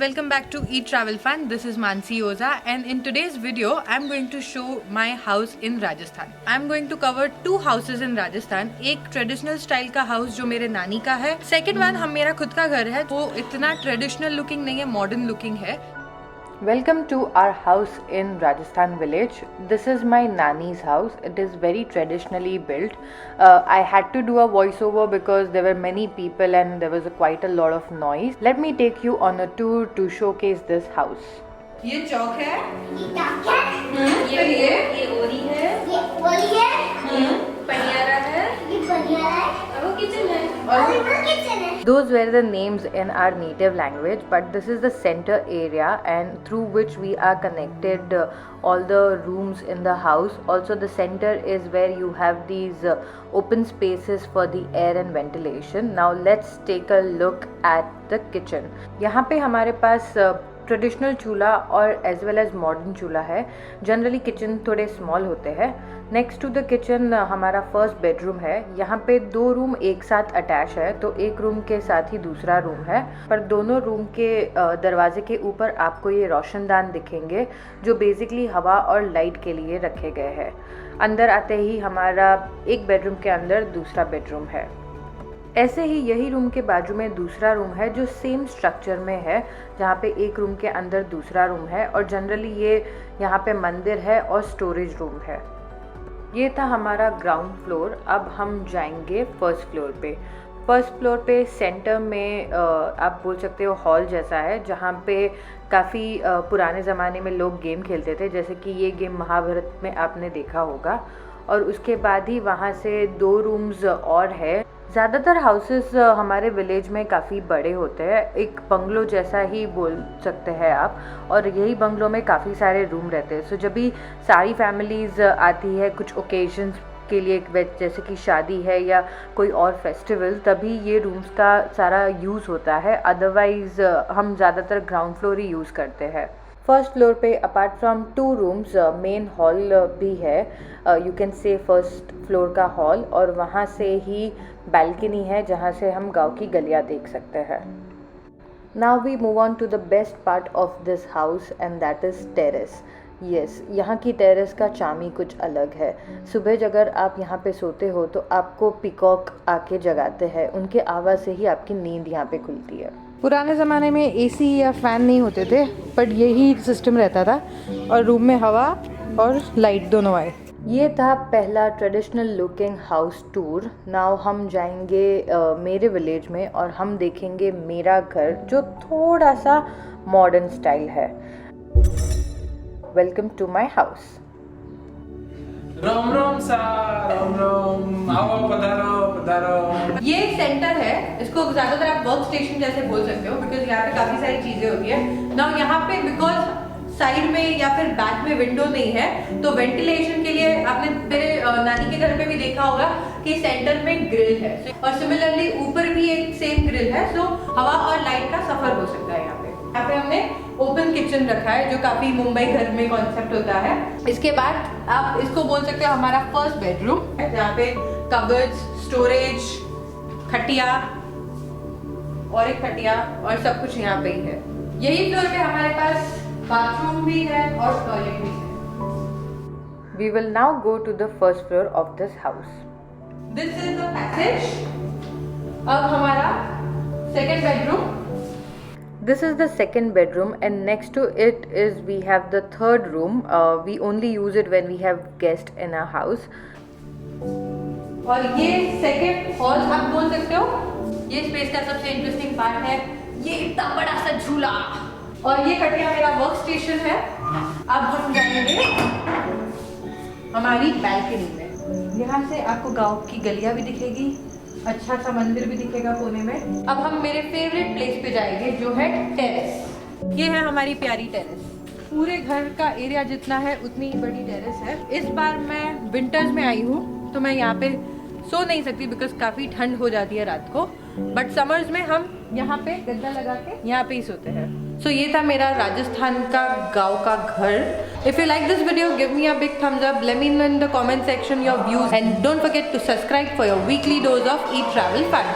Welcome back to Eat Travel Fun. This is Mansi and in today's video I'm going to show my house in Rajasthan. I'm going to cover two houses in Rajasthan. एक traditional style का house जो मेरे नानी का है. Second one हम मेरा खुद का घर है. वो इतना ट्रेडिशनल लुकिंग नहीं है, मॉडर्न लुकिंग है. Welcome to our house in Rajasthan Village. This is my Nani's house. It is very traditionally built. I had to do a voiceover because there were many people and there was quite a lot of noise. Let me take you on a tour to showcase this house. ये चौक है. ये चौक है. ये ओरी है. ये ओरी है. पनियारा है. ये पनियारा है. और वो किचन है. और वो किचन है. Those were the names in our native language, but this is the center area and through which we are connected all the rooms in the house. Also the center is where you have these open spaces for the air and ventilation. Now let's take a look at the kitchen. यहाँ पे हमारे पास traditional चूल्हा और as well as modern चूल्हा है. Generally kitchen थोड़े small होते हैं. नेक्स्ट टू द किचन हमारा फर्स्ट बेडरूम है. यहाँ पे दो रूम एक साथ अटैच है, तो एक रूम के साथ ही दूसरा रूम है. पर दोनों रूम के दरवाजे के ऊपर आपको ये रोशनदान दिखेंगे जो बेसिकली हवा और लाइट के लिए रखे गए हैं. अंदर आते ही हमारा एक बेडरूम के अंदर दूसरा बेडरूम है. ऐसे ही यही रूम के बाजू में दूसरा रूम है जो सेम स्ट्रक्चर में है, जहाँ पे एक रूम के अंदर दूसरा रूम है. और जनरली ये यहाँ पे मंदिर है और स्टोरेज रूम है. ये था हमारा ग्राउंड फ्लोर. अब हम जाएंगे फर्स्ट फ्लोर पे. फर्स्ट फ्लोर पे सेंटर में आप बोल सकते हो हॉल जैसा है, जहाँ पे काफ़ी पुराने ज़माने में लोग गेम खेलते थे, जैसे कि ये गेम महाभारत में आपने देखा होगा. और उसके बाद ही वहाँ से दो रूम्स और है. ज़्यादातर हाउसेस हमारे विलेज में काफ़ी बड़े होते हैं, एक बंगलो जैसा ही बोल सकते हैं आप. और यही बंगलो में काफ़ी सारे रूम रहते हैं. सो जब भी सारी फैमिलीज़ आती है कुछ ओकेजन्स के लिए, जैसे कि शादी है या कोई और फेस्टिवल, तभी ये रूम्स का सारा यूज़ होता है. अदरवाइज़ हम ज़्यादातर ग्राउंड फ्लोर ही यूज़ करते हैं. फर्स्ट फ्लोर पे apart from two rooms main hall भी है. You can say first floor का हॉल, और वहाँ से ही बालकनी है जहाँ से हम गांव की गलियाँ देख सकते हैं. Now we move on to the best part of this house and that is terrace. Yes, यहाँ की टेरेस का चार्म ही कुछ अलग है. सुबह अगर आप यहाँ पे सोते हो तो आपको पिकॉक आके जगाते हैं. उनके आवाज़ से ही आपकी नींद यहाँ पे खुलती है. पुराने ज़माने में एसी या फ़ैन नहीं होते थे, बट यही सिस्टम रहता था और रूम में हवा और लाइट दोनों आए. ये था पहला traditional looking house tour. Now हम जाएंगे मेरे विलेज में और हम देखेंगे मेरा घर जो थोड़ा सा मॉडर्न स्टाइल है. Welcome to my house. Ram Ram सा, राम राम. आओ, पधारो पधारो. ये सेंटर है. इसको ज्यादातर आप वर्क स्टेशन जैसे बोल सकते हो, बिकॉज यहाँ पे काफी सारी चीजें होती है. नाउ यहाँ पे बिकॉज साइड में या फिर बैक में विंडो नहीं है, तो वेंटिलेशन के लिए आपने मेरे नानी के घर पे भी देखा होगा कि सेंटर में ग्रिल है. और सिमिलरली ऊपर भी एक सेम ग्रिल है, सो हवा और लाइट का सफर हो सकता है. यहाँ पे हमने ओपन किचन रखा है जो काफी मुंबई घर में कॉन्सेप्ट होता है. इसके बाद आप इसको बोल सकते हो हमारा फर्स्ट बेडरूम है, जहाँ पे कबर्ड्स, स्टोरेज, खटिया और एक खटिया और सब कुछ यहाँ पे ही है. यही फ्लोर पे हमारे पास बाथरूम भी है और टॉयलेट भी है. We will now go to the first floor of this house. This is the passage. अब हमारा second bedroom. This is the second bedroom and next to it is we have the third room. We only use it when we have guests in our house. और ये second hall आप बोल सकते हो. ये space का सबसे interesting part है ये इतना बड़ा सा झूला. और ये खटिया मेरा वर्क स्टेशन है. अब हम जाएंगे हमारी बालकनी में. यहाँ से आपको गांव की गलियां भी दिखेगी, अच्छा सा मंदिर भी दिखेगा कोने में. अब हम मेरे फेवरेट प्लेस पे जाएंगे जो है टेरेस. ये है हमारी प्यारी टेरेस. पूरे घर का एरिया जितना है उतनी ही बड़ी टेरेस है. इस बार मैं विंटर्स में आई हूँ तो मैं यहाँ पे सो नहीं सकती बिकॉज काफ़ी ठंड हो जाती है रात को. बट समर्स में हम यहाँ पे गद्दा लगा के यहाँ पे ही सोते हैं. सो ये था मेरा राजस्थान का गांव का घर. If you like this video give me a big thumbs up. Let me know in the comment section your views and don't forget to subscribe for your weekly dose of eat travel fun.